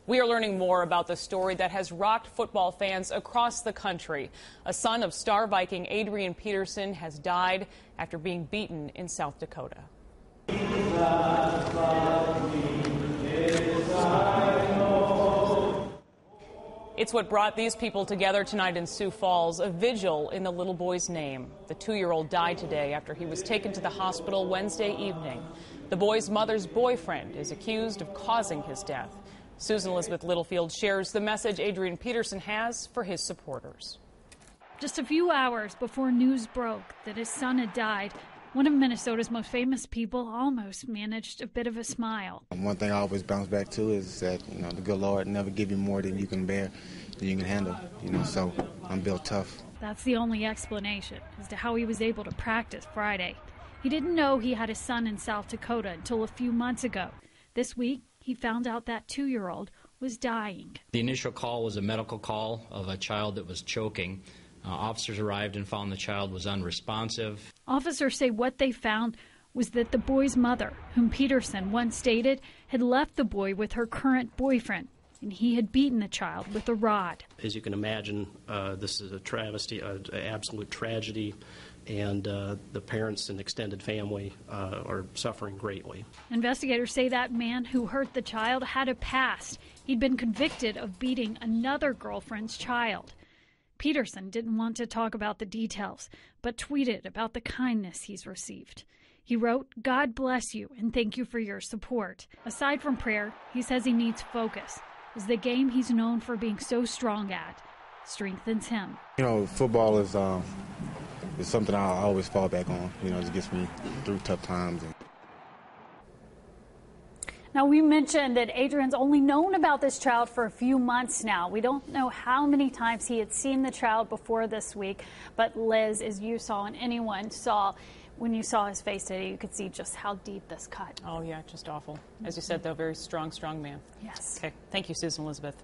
We are learning more about the story that has rocked football fans across the country. A son of star Viking Adrian Peterson has died after being beaten in South Dakota. It's what brought these people together tonight in Sioux Falls, a vigil in the little boy's name. The 2-year-old died today after he was taken to the hospital Wednesday evening. The boy's mother's boyfriend is accused of causing his death. Susan Elizabeth Littlefield shares the message Adrian Peterson has for his supporters. Just a few hours before news broke that his son had died, one of Minnesota's most famous people almost managed a bit of a smile. One thing I always bounce back to is that, the good Lord never give you more than you can bear, than you can handle, so I'm built tough. That's the only explanation as to how he was able to practice Friday. He didn't know he had a son in South Dakota until a few months ago. This week, he found out that 2-year-old was dying. The initial call was a medical call of a child that was choking. Officers arrived and found the child was unresponsive. Officers say what they found was that the boy's mother, whom Peterson once stated, had left the boy with her current boyfriend, and he had beaten the child with a rod. As you can imagine, this is a travesty, an absolute tragedy, and the parents and extended family are suffering greatly. Investigators say that man who hurt the child had a past. He'd been convicted of beating another girlfriend's child. Peterson didn't want to talk about the details, but tweeted about the kindness he's received. He wrote, "God bless you and thank you for your support." Aside from prayer, he says he needs focus, as the game he's known for being so strong at strengthens him. Football is something I always fall back on. It gets me through tough times. Now, we mentioned that Adrian's only known about this child for a few months now. We don't know how many times he had seen the child before this week, but Liz, as you saw and anyone saw, when you saw his face today, you could see just how deep this cut. Oh, yeah, just awful. As you said, though, very strong man. Yes. Okay, thank you, Susan Elizabeth.